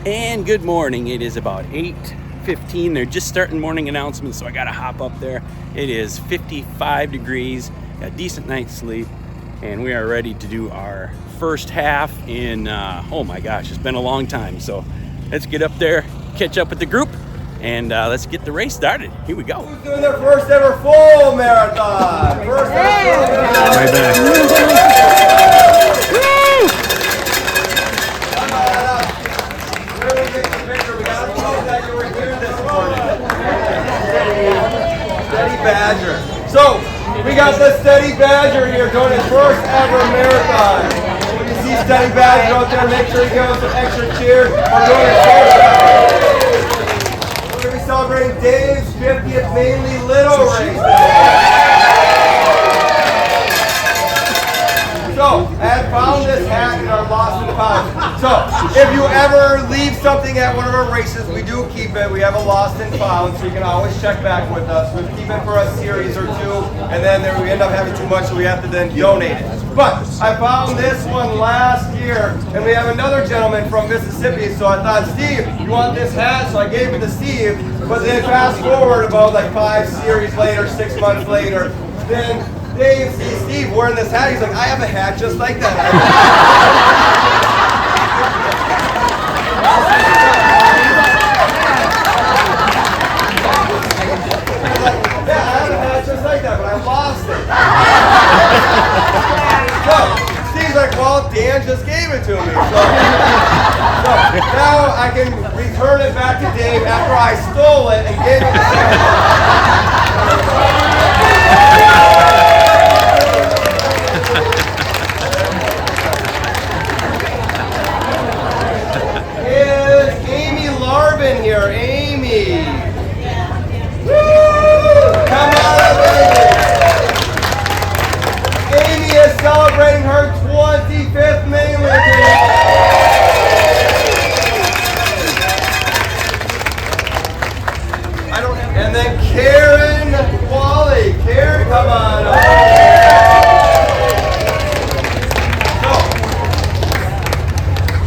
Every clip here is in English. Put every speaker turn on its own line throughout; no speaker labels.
And good morning. It is about 8:15. They're just starting morning announcements, so I gotta hop up there. It is 55 degrees, a decent night's sleep, and we are ready to do our first half in, oh my gosh, it's been a long time. So let's get up there, catch up with the group, and let's get the race started. Here we go.
Who's doing their first ever full marathon? First ever full marathon.
Right back.
Badger. So, we got the Steady Badger here doing his first ever marathon. When you see Steady Badger out there, make sure you give him some extra cheers. We're doing his first ever. We're going to be celebrating Dave's 50th Mainly Little race today. So, I had found this hat in our Lost and Found. So, if you ever leave something at one of our races, we do keep it. We have a Lost and Found, so you can always check back with us. We keep it for a series or two, and then we end up having too much, so we have to then donate it. But I found this one last year, and we have another gentleman from Mississippi, so I thought, Steve, you want this hat? So I gave it to Steve, but then fast forward about like 5 series later, 6 months later, then Dave sees Steve wearing this hat. He's like, I have a hat just like that. He's like, yeah, I have a hat just like that, but I lost it. So Steve's like, well, Dan just gave it to me. So now I can return it back to Dave after I stole it and gave it to him. Here, Amy. Woo! Come on, baby. Amy is celebrating her 25th Mainly. And then Karen Wally. Karen, come on. So,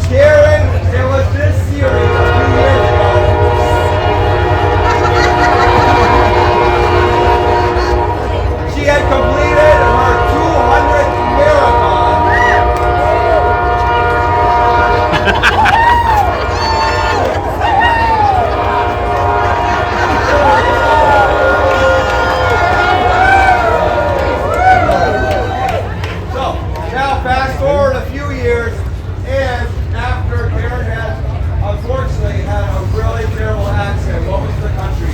Karen, there was this series a few years ago. She had completed her 200th marathon. So, now fast forward a few years, and after Karen had unfortunately had a really terrible accident. What was the country?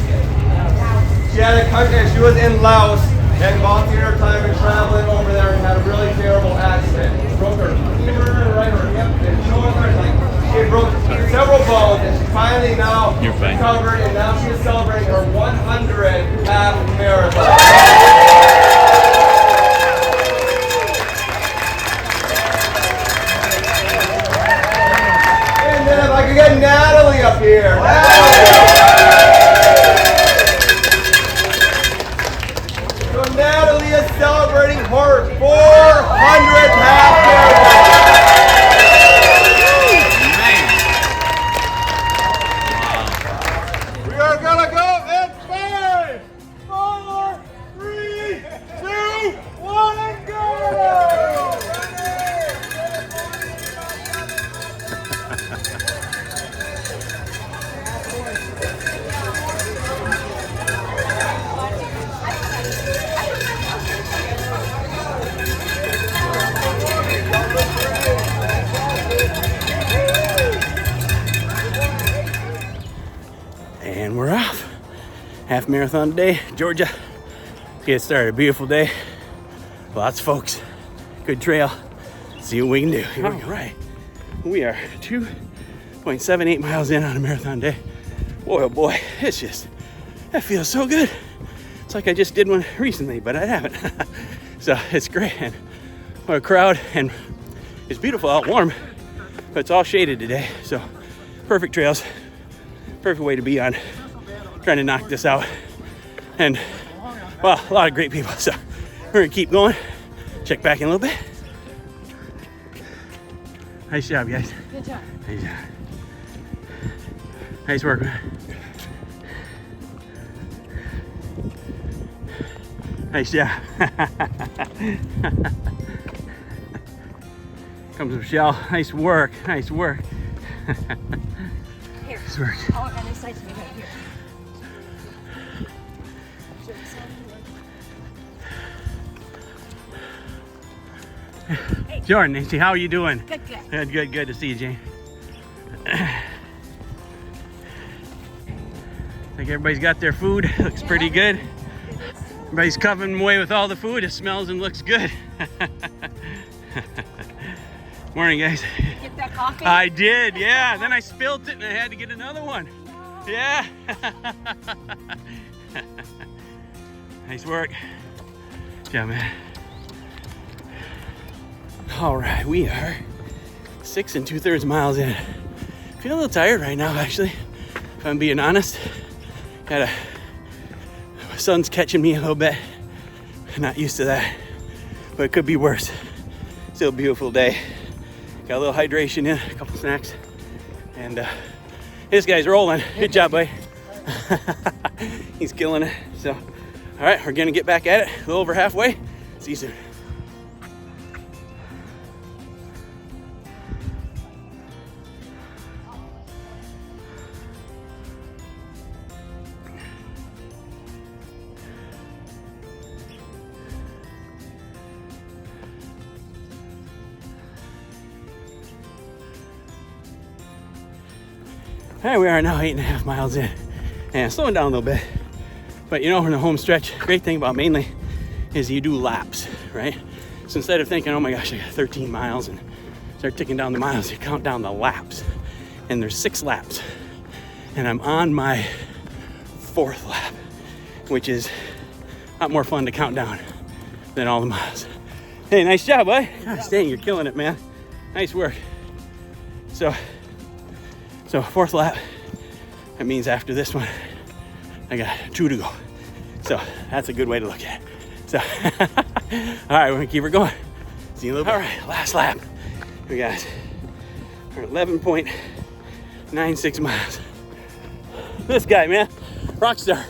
She had a country, she was in Laos and volunteered her time and traveling over there and had a really terrible accident. Broke her femur, right, her hip, and shoulder, she broke several bones, and she finally now recovered, and now she is celebrating her 100th half marathon. And then if I could get Natalie up here. Natalie is celebrating her 400th half marathon. We are gonna go in 5, 4, 3, 2, 1, and go!
And we're off. Half marathon today, Georgia. Let's get started. Beautiful day. Lots of folks. Good trail. See what we can do. All right. We are 2.78 miles in on a marathon day. Boy, oh boy, it's just, that feels so good. It's like I just did one recently, but I haven't. So it's great. And what a crowd. And it's beautiful out, warm, but it's all shaded today. So perfect trails. Perfect way to be on, trying to knock this out. And well, a lot of great people. So we're gonna keep going. Check back in a little bit. Nice job, guys.
Good job.
Nice job. Nice work, man. Nice job. Comes Michelle. Nice work. Nice work.
Here.
Nice work.
Oh, and this side's me right here. Hey.
Jordan, Nancy, how are you doing?
Good, good.
Good, good, good to see you, Jane. Think everybody's got their food. Looks pretty good. Everybody's coming away with all the food. It smells and looks good. Morning, guys.
Get that coffee?
I did, yeah. Then I spilled it and I had to get another one. No. Yeah. Nice work. Good job, man. All right, we are 6 2/3 miles in. Feel a little tired right now, actually, if I'm being honest. My sun's catching me a little bit. Not used to that, but it could be worse. Still a beautiful day. Got a little hydration in, a couple snacks, and this guy's rolling. Good job, buddy. He's killing it. So, all right, we're gonna get back at it. A little over halfway. See you soon. All right, we are now 8.5 miles in, and slowing down a little bit. But you know, in the home stretch, great thing about mainly is you do laps, right? So instead of thinking, oh my gosh, I got 13 miles and start ticking down the miles, you count down the laps. And there's 6 laps. And I'm on my 4th lap, which is a lot more fun to count down than all the miles. Hey, nice job, bud. Gosh dang, you're killing it, man. Nice work. So 4th lap, that means after this one, I got 2 to go. So that's a good way to look at it. So, all right, we're gonna keep her going. See you in a little bit. All right, last lap. We got 11.96 miles. This guy, man, rock star.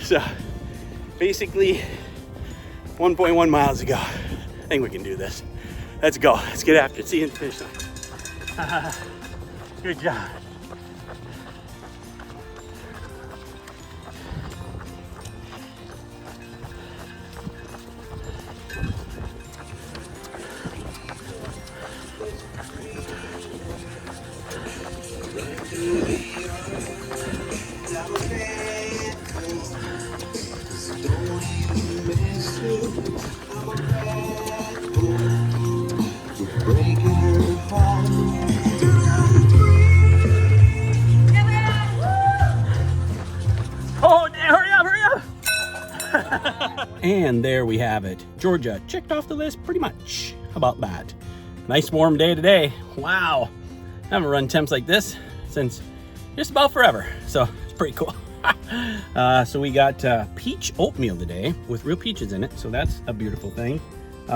So, basically, 1.1 miles to go. I think we can do this. Let's go. Let's get after it. See you in the finish line. Good job. And there we have it. Georgia checked off the list pretty much. How about that? Nice warm day today. Wow. I haven't run temps like this since just about forever. So it's pretty cool. So we got peach oatmeal today with real peaches in it. So that's a beautiful thing.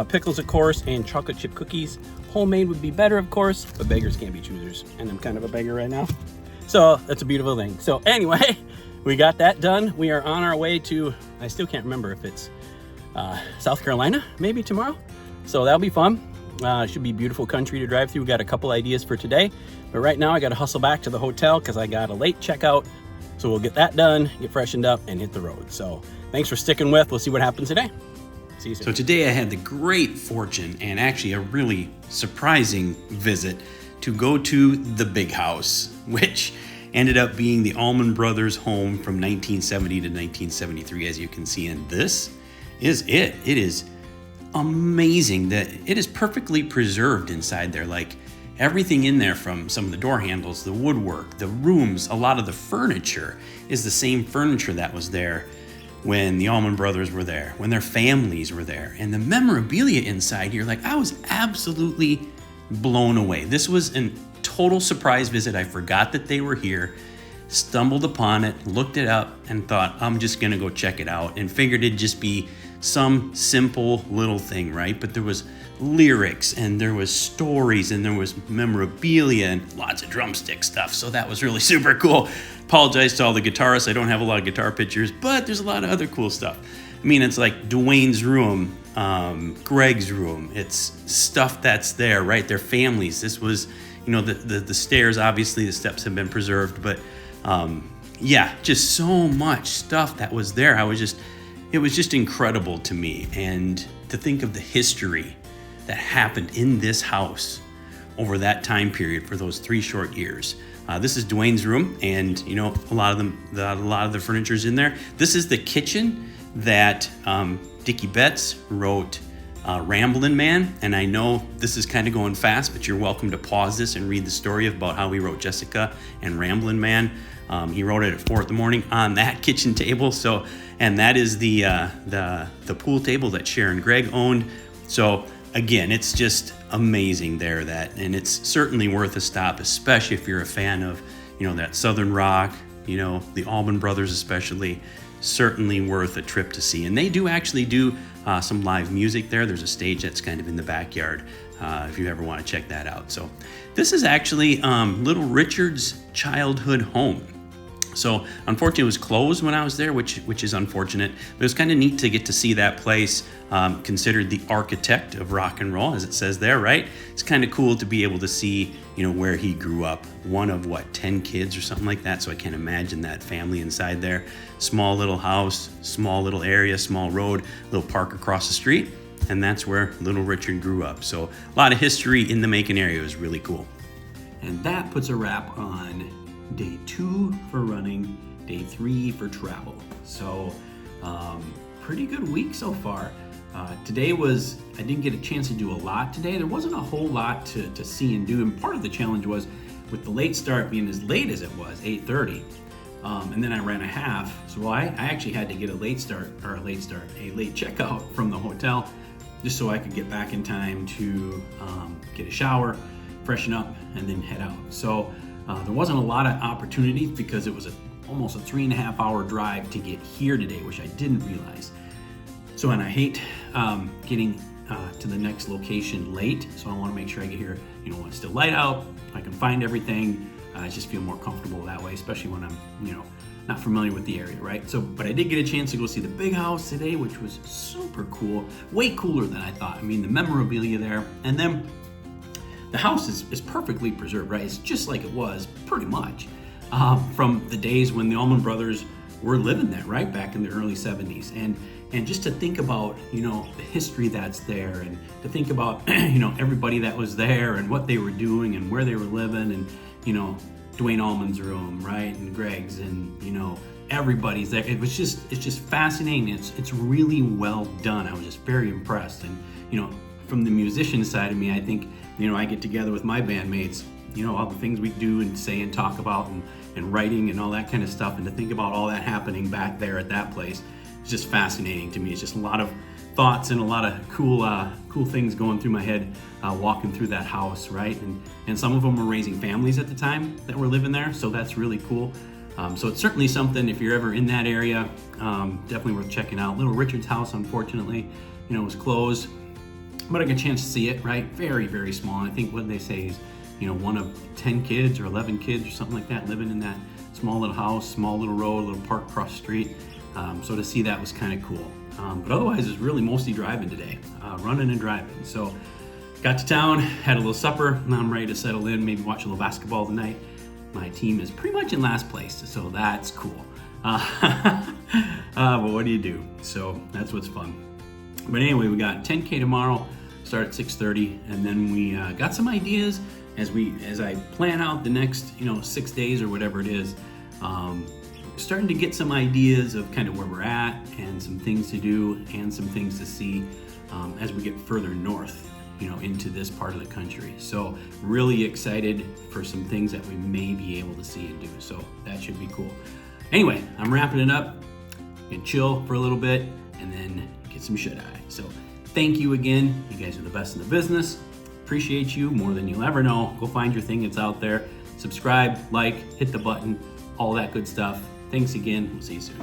Pickles, of course, and chocolate chip cookies. Homemade would be better, of course, but beggars can't be choosers. And I'm kind of a beggar right now. So that's a beautiful thing. So anyway, we got that done. We are on our way to, I still can't remember if it's South Carolina, maybe tomorrow. So that'll be fun. Should be beautiful country to drive through. We got a couple ideas for today, but right now I got to hustle back to the hotel because I got a late checkout. So we'll get that done, get freshened up, and hit the road. So thanks for sticking with. We'll see what happens today. See you soon.
So today I had the great fortune and actually a really surprising visit to go to the big house, which ended up being the Allman Brothers home from 1970 to 1973, as you can see. And this is it. It is amazing that it is perfectly preserved inside there. Like everything in there, from some of the door handles, the woodwork, the rooms, a lot of the furniture is the same furniture that was there when the Allman Brothers were there, when their families were there. And the memorabilia inside here, like I was absolutely blown away. This was a total surprise visit. I forgot that they were here, stumbled upon it, looked it up, and thought, I'm just gonna go check it out, and figured it'd just be some simple little thing, right? But there was lyrics and there was stories and there was memorabilia and lots of drumstick stuff. So that was really super cool. Apologize to all the guitarists. I don't have a lot of guitar pictures, but there's a lot of other cool stuff. I mean, it's like Dwayne's room, Greg's room. It's stuff that's there, right? Their families. This was, the stairs, obviously the steps have been preserved, but yeah, just so much stuff that was there. It was just incredible to me. And to think of the history that happened in this house over that time period for those 3 short years. This is Dwayne's room, and a lot of the furniture's in there. This is the kitchen that Dickie Betts wrote Ramblin' Man, and I know this is kind of going fast, but you're welcome to pause this and read the story about how he wrote Jessica and Ramblin' Man. He wrote it at 4 a.m. on that kitchen table. So, and that is the pool table that Sharon Gregg owned. So again, it's just amazing there, and it's certainly worth a stop, especially if you're a fan of, that Southern rock, the Allman Brothers especially. Certainly worth a trip to see. And they do actually do some live music there. There's a stage that's kind of in the backyard if you ever want to check that out. So this is actually Little Richard's childhood home. So unfortunately, it was closed when I was there, which is unfortunate. But it was kind of neat to get to see that place, considered the architect of rock and roll, as it says there, right? It's kind of cool to be able to see, where he grew up. One of 10 kids or something like that. So I can't imagine that family inside there. Small little house, small little area, small road, little park across the street. And that's where Little Richard grew up. So a lot of history in the Macon area. It was really cool. And that puts a wrap on day 2 for running, day 3 for travel. So pretty good week so far. Today I didn't get a chance to do a lot today. There wasn't a whole lot to see and do. And part of the challenge was with the late start being as late as it was, 8:30. And then I ran a half. So I actually had to get a late checkout from the hotel just so I could get back in time to get a shower, freshen up, and then head out. So there wasn't a lot of opportunities because it was almost a 3.5-hour drive to get here today, which I didn't realize. So, and I hate getting to the next location late. So I want to make sure I get here, when it's still light out, I can find everything. I just feel more comfortable that way, especially when I'm, not familiar with the area, right? So, but I did get a chance to go see the big house today, which was super cool, way cooler than I thought. I mean, the memorabilia there, and then the house is perfectly preserved, right? It's just like it was, pretty much, from the days when the Allman Brothers were living there, right? Back in the early 70s. And just to think about, the history that's there, and to think about, everybody that was there and what they were doing and where they were living, and, Dwayne Allman's room, right? And Greg's, and, everybody's there. It's just fascinating. It's really well done. I was just very impressed. And, from the musician side of me, I think, I get together with my bandmates, all the things we do and say and talk about and writing and all that kind of stuff. And to think about all that happening back there at that place, it's just fascinating to me. It's just a lot of thoughts and a lot of cool things going through my head walking through that house, right? And some of them were raising families at the time that were living there, so that's really cool. So it's certainly something, if you're ever in that area, definitely worth checking out. Little Richard's house, unfortunately, was closed, but I got a chance to see it, right? Very, very small. I think what they say is, one of 10 kids or 11 kids or something like that living in that small little house, small little road, little park across the street. So to see that was kind of cool. But otherwise, it's really mostly driving today, running and driving. So got to town, had a little supper. Now I'm ready to settle in, maybe watch a little basketball tonight. My team is pretty much in last place, so that's cool. But what do you do? So that's what's fun. But anyway, we got 10K tomorrow, start at 6:30, and then we got some ideas as I plan out the next 6 days or whatever it is. Starting to get some ideas of kind of where we're at and some things to do and some things to see as we get further north, into this part of the country. So really excited for some things that we may be able to see and do. So that should be cool. Anyway, I'm wrapping it up and chill for a little bit and then get some shut-eye. So thank you again. You guys are the best in the business. Appreciate you more than you'll ever know. Go find your thing. It's out there. Subscribe, like, hit the button, all that good stuff. Thanks again. We'll see you soon.